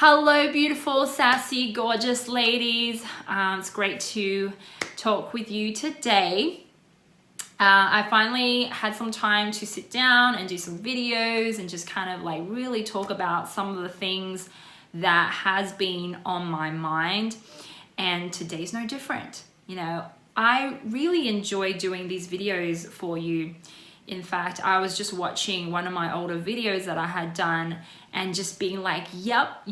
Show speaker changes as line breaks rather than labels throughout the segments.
Hello, beautiful, sassy, gorgeous ladies. It's great to talk with you today. I finally had some time to sit down and do some videos and just kind of like really talk about some of the things that has been on my mind. And today's no different. You know, I really enjoy doing these videos for you. In fact, I was just watching one of my older videos that I had done and just being like, yep,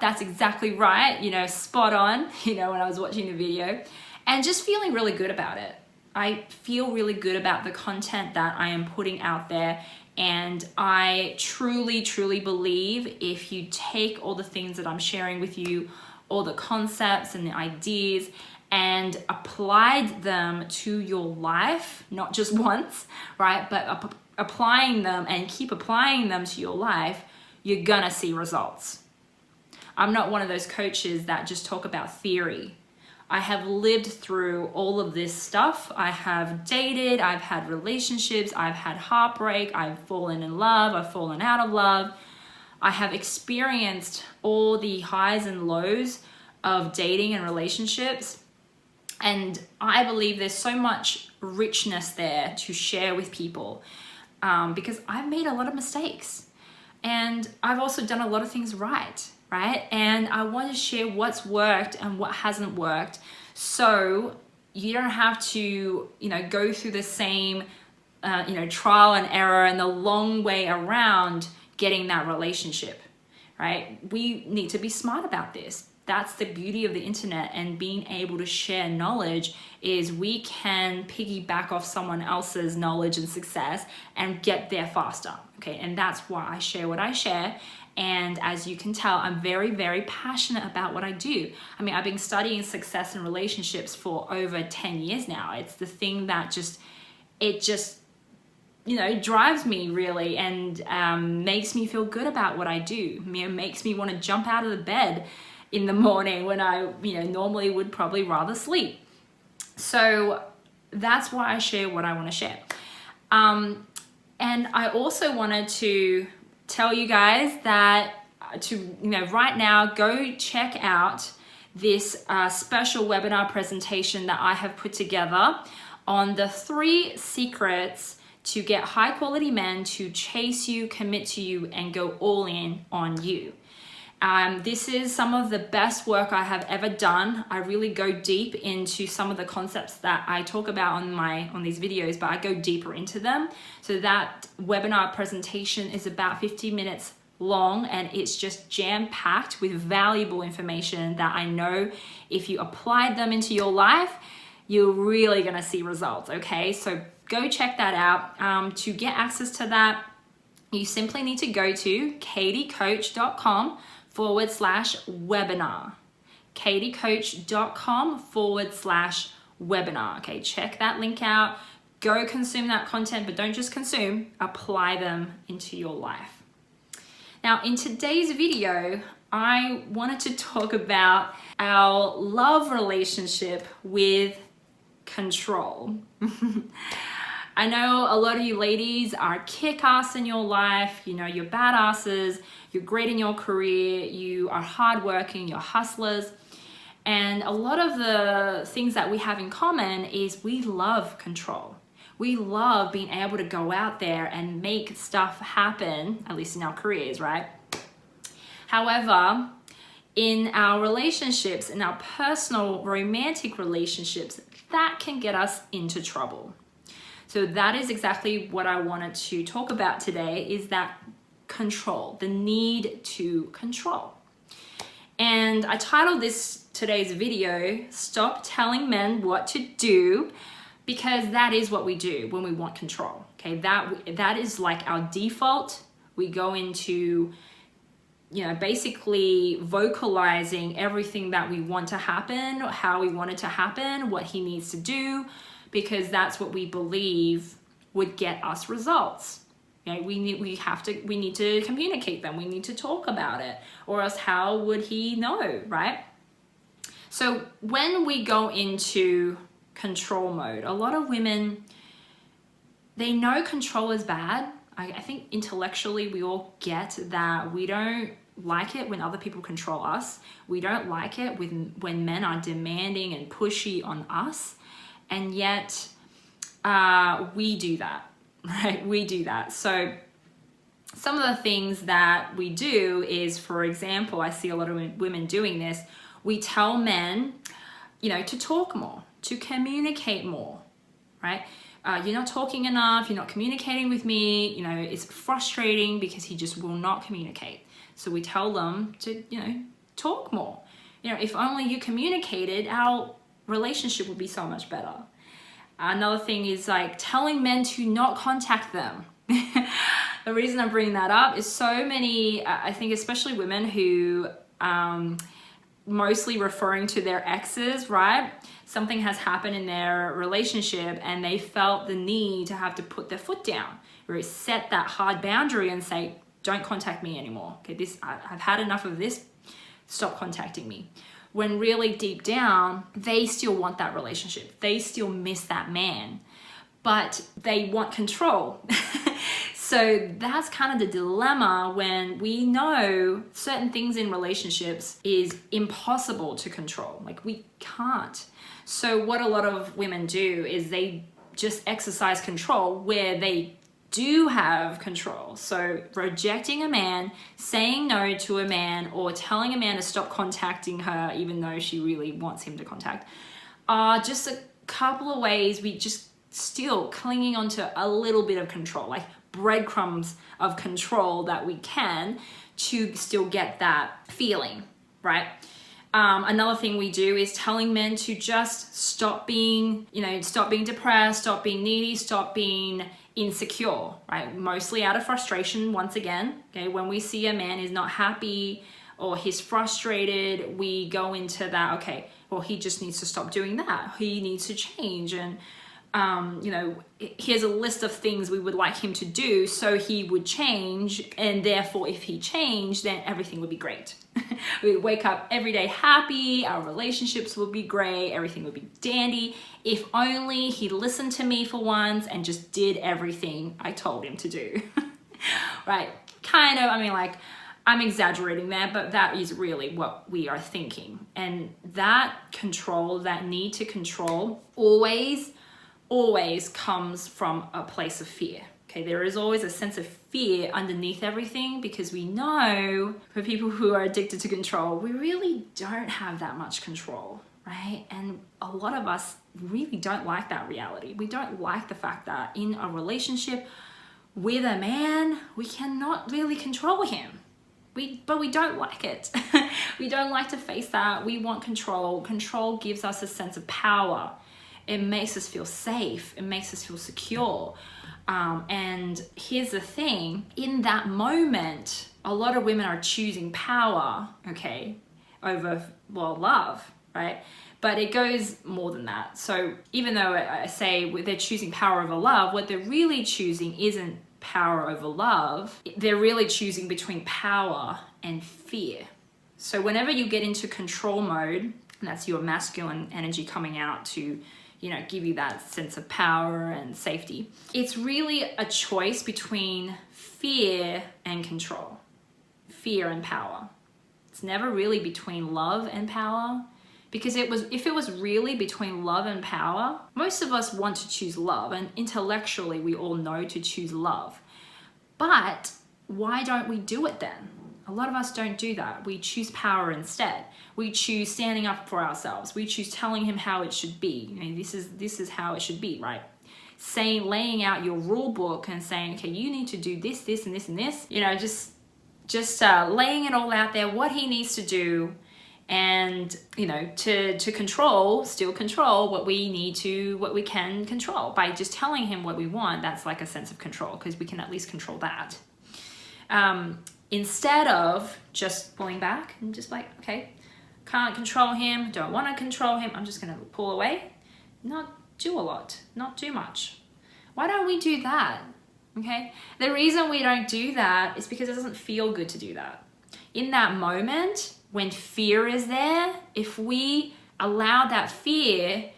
that's exactly right, you know, spot on, you know, when I was watching the video, and just feeling really good about it. I feel really good about the content that I am putting out there, and I truly believe if you take all the things that I'm sharing with you, all the concepts and the ideas, and applied them to your life, not just once, right? But applying them and keep applying them to your life, you're gonna see results. I'm not one of those coaches that just talk about theory. I have lived through all of this stuff. I have dated, I've had relationships, I've had heartbreak, I've fallen in love, I've fallen out of love. I have experienced all the highs and lows of dating and relationships. And I believe there's so much richness there to share with people because I've made a lot of mistakes and I've also done a lot of things right? And I want to share what's worked and what hasn't worked, so you don't have to, go through the same, trial and error and the long way around getting that relationship, right? We need to be smart about this. That's the beauty of the internet and being able to share knowledge is we can piggyback off someone else's knowledge and success and get there faster, okay? And that's why I share what I share. And as you can tell, I'm very passionate about what I do. I mean, I've been studying success and relationships for over 10 years now. It's the thing that just drives me really and makes me feel good about what I do. Makes me want to jump out of the bed in the morning when I, normally would probably rather sleep. So that's why I share what I want to share. And I also wanted to tell you guys that right now, go check out this special webinar presentation that I have put together on the 3 secrets to get high quality men to chase you, commit to you, and go all in on you. This is some of the best work I have ever done. I really go deep into some of the concepts that I talk about on these videos, but I go deeper into them. So that webinar presentation is about 50 minutes long, and it's just jam-packed with valuable information that I know if you applied them into your life, you're really gonna see results, okay? So go check that out. To get access to that, you simply need to go to katiecoach.com/webinar. katiecoach.com/webinar. Okay, check that link out. Go consume that content, but don't just consume, apply them into your life. Now, in today's video, I wanted to talk about our love relationship with control. I know a lot of you ladies are kick-ass in your life, you're badasses, you're great in your career, you are hardworking, you're hustlers. And a lot of the things that we have in common is we love control. We love being able to go out there and make stuff happen, at least in our careers, right? However, in our relationships, in our personal romantic relationships, that can get us into trouble. So that is exactly what I wanted to talk about today, is that control, the need to control. And I titled today's video, Stop Telling Men What to Do, because that is what we do when we want control, okay? That is like our default. We go into, basically vocalizing everything that we want to happen, how we want it to happen, what he needs to do, because that's what we believe would get us results. Okay? We need to communicate them. We need to talk about it, or else how would he know, right? So when we go into control mode, a lot of women, they know control is bad. I think intellectually we all get that we don't like it when other people control us. We don't like it when men are demanding and pushy on us. And yet we do that, right? We do that. So some of the things that we do is, for example, I see a lot of women doing this. We tell men, to talk more, to communicate more, right? You're not talking enough, you're not communicating with me, it's frustrating because he just will not communicate. So we tell them to, talk more. If only you communicated, our relationship would be so much better. Another thing is like telling men to not contact them. The reason I'm bringing that up is so many, I think especially women who, mostly referring to their exes, right? Something has happened in their relationship and they felt the need to have to put their foot down, or set that hard boundary and say, don't contact me anymore. Okay, I've had enough of this. Stop contacting me. When really deep down, they still want that relationship. They still miss that man, but they want control. So that's kind of the dilemma when we know certain things in relationships is impossible to control. Like we can't. So what a lot of women do is they just exercise control where they do have control. So rejecting a man, saying no to a man, or telling a man to stop contacting her even though she really wants him to contact, are just a couple of ways we just still clinging onto a little bit of control, like breadcrumbs of control that we can to still get that feeling, right? Another thing we do is telling men to just stop being depressed, stop being needy, stop being insecure, right? Mostly out of frustration, once again, okay? When we see a man is not happy or he's frustrated, we go into that, okay, well, he just needs to stop doing that. He needs to change. And here's a list of things we would like him to do so he would change, and therefore if he changed, then everything would be great. We'd wake up every day happy, our relationships would be great, everything would be dandy. If only he listened to me for once and just did everything I told him to do. Right? Kind of, I'm exaggerating there, but that is really what we are thinking. And that control, that need to control, always comes from a place of fear. Okay, there is always a sense of fear underneath everything, because we know for people who are addicted to control, we really don't have that much control, right? And a lot of us really don't like that reality. We don't like the fact that in a relationship with a man, we cannot really control him. But we don't like it. We don't like to face that. We want control. Control gives us a sense of power. It makes us feel safe. It makes us feel secure. And here's the thing, in that moment, a lot of women are choosing power, okay, over, love, right? But it goes more than that. So even though I say they're choosing power over love, what they're really choosing isn't power over love. They're really choosing between power and fear. So whenever you get into control mode, and that's your masculine energy coming out to give you that sense of power and safety. It's really a choice between fear and control, fear and power. It's never really between love and power, because if it was really between love and power, most of us want to choose love, and intellectually we all know to choose love. But why don't we do it then? A lot of us don't do that. We choose power instead. We choose standing up for ourselves. We choose telling him how it should be. This is how it should be, right? Laying out your rule book and saying, okay, you need to do this, this, and this, and this. Just laying it all out there, what he needs to do, and to still control what we can control by just telling him what we want. That's like a sense of control, because we can at least control that. Instead of just pulling back and just like, okay, can't control him, don't want to control him, I'm just going to pull away, not do a lot, not do much. Why don't we do that? Okay, the reason we don't do that is because it doesn't feel good to do that. In that moment, when fear is there, if we allow that fear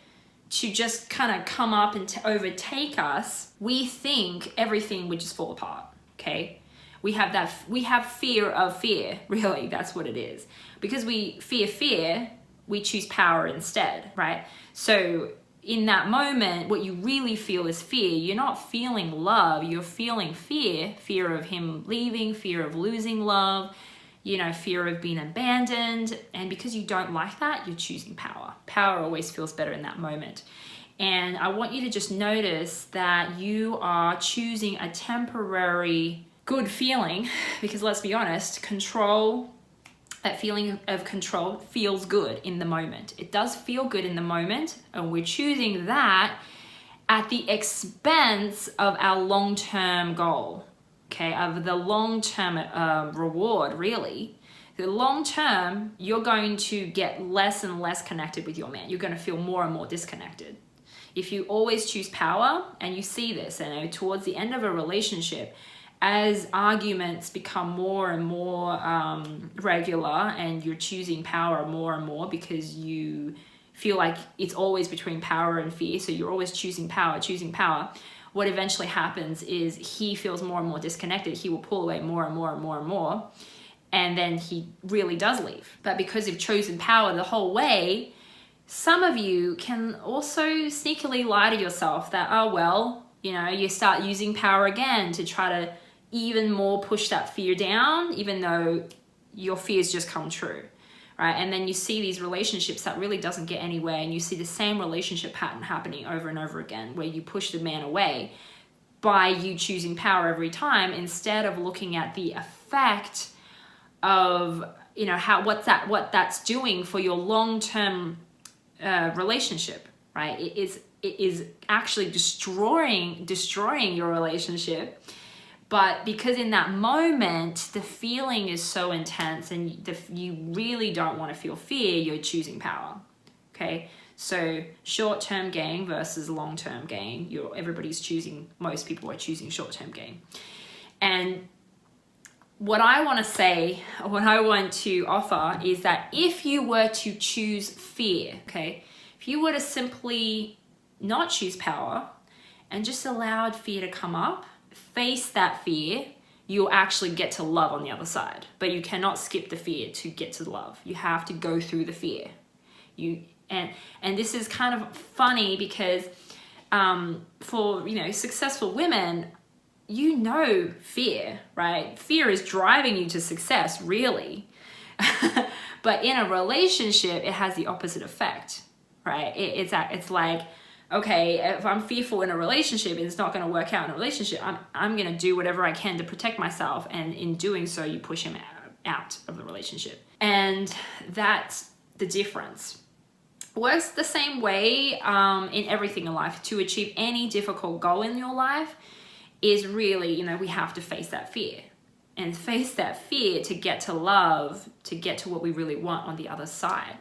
to just kind of come up and overtake us, we think everything would just fall apart, okay? We have fear of fear, really, that's what it is. Because we fear fear, we choose power instead, right? So in that moment, what you really feel is fear. You're not feeling love, you're feeling fear. Fear of him leaving, fear of losing love, you know, fear of being abandoned. And because you don't like that, you're choosing power. Power always feels better in that moment. And I want you to just notice that you are choosing a temporary good feeling, because let's be honest, control, that feeling of control feels good in the moment. It does feel good in the moment, and we're choosing that at the expense of our long-term goal, okay, of the long-term reward, really. The long-term, you're going to get less and less connected with your man. You're going to feel more and more disconnected. If you always choose power, and you see this, and towards the end of a relationship, as arguments become more and more regular, and you're choosing power more and more because you feel like it's always between power and fear, so you're always choosing power, what eventually happens is he feels more and more disconnected. He will pull away more and more and more and more, and then he really does leave. But because you've chosen power the whole way, some of you can also sneakily lie to yourself that, oh, well, you know, you start using power again to try to even more push that fear down, even though your fears just come true, right? And then you see these relationships that really doesn't get anywhere, and you see the same relationship pattern happening over and over again, where you push the man away by you choosing power every time, instead of looking at the effect of, you know, what that's doing for your long-term relationship, right? It is actually destroying your relationship. But because in that moment the feeling is so intense, and you really don't want to feel fear, you're choosing power. Okay, so short-term gain versus long-term gain. Most people are choosing short-term gain. And what I want to offer is that if you were to choose fear, okay, if you were to simply not choose power and just allowed fear to come up, face that fear, you'll actually get to love on the other side. But you cannot skip the fear to get to love. You have to go through the fear. And this is kind of funny because for, you know, successful women, you know, fear, right? Fear is driving you to success, really. But in a relationship, it has the opposite effect, right? It's like, okay, if I'm fearful in a relationship, it's not going to work out in a relationship. I'm going to do whatever I can to protect myself, and in doing so, you push him out of the relationship. And that's the difference. Works the same way in everything in life. To achieve any difficult goal in your life is really, you know, we have to face that fear. And face that fear to get to love, to get to what we really want on the other side.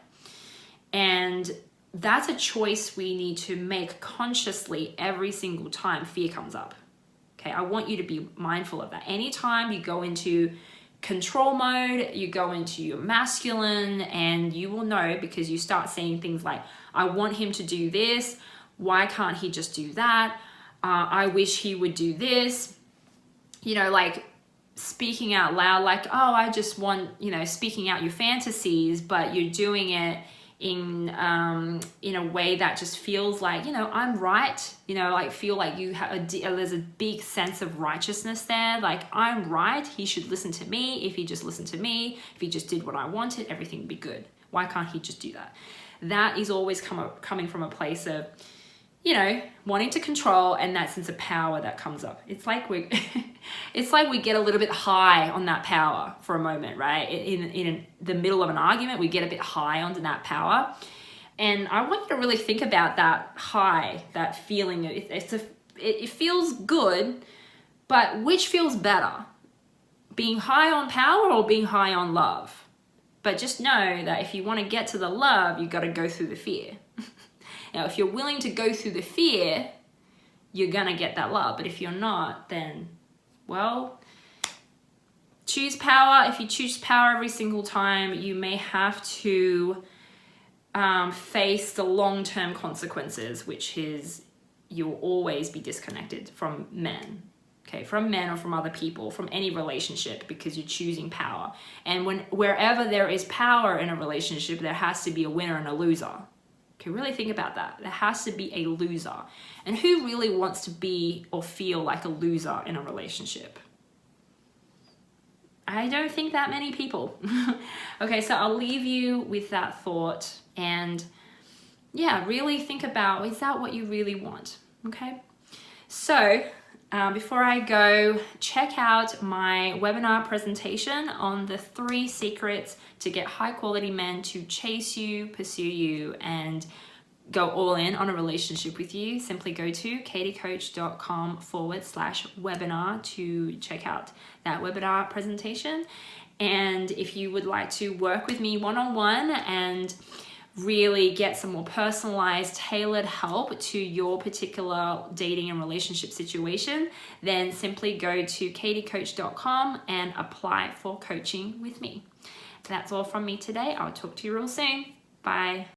And that's a choice we need to make consciously every single time fear comes up. Okay, I want you to be mindful of that. Anytime you go into control mode, you go into your masculine, and you will know, because you start saying things like, I want him to do this, why can't he just do that? I wish he would do this. You know, like speaking out loud, like, oh, I just want, you know, speaking out your fantasies, but you're doing it in a way that just feels like, you know, I'm right, you know, like feel like you have there's a big sense of righteousness there, like I'm right, he should listen to me. If he just listened to me, if he just did what I wanted, everything would be good. Why can't he just do that? That is always coming from a place of, you know, wanting to control, and that sense of power that comes up. It's like we get a little bit high on that power for a moment, right? In the middle of an argument, we get a bit high on that power. And I want you to really think about that high, that feeling. It feels good, but which feels better? Being high on power or being high on love? But just know that if you want to get to the love, you've got to go through the fear. Now, if you're willing to go through the fear, you're going to get that love. But if you're not, then, well, choose power. If you choose power every single time, you may have to face the long-term consequences, which is you'll always be disconnected from men. okay, from men or from other people, from any relationship, because you're choosing power. And wherever there is power in a relationship, there has to be a winner and a loser. Okay, really think about that. There has to be a loser. And who really wants to be or feel like a loser in a relationship? I don't think that many people. Okay, so I'll leave you with that thought, and yeah, really think about, is that what you really want? Okay, so before I go, check out my webinar presentation on the 3 secrets to get high quality men to chase you, pursue you, and go all in on a relationship with you. Simply go to katiecoach.com/webinar to check out that webinar presentation. And if you would like to work with me one-on-one and really get some more personalized, tailored help to your particular dating and relationship situation, then simply go to katiecoach.com and apply for coaching with me. That's all from me today. I'll talk to you real soon. Bye.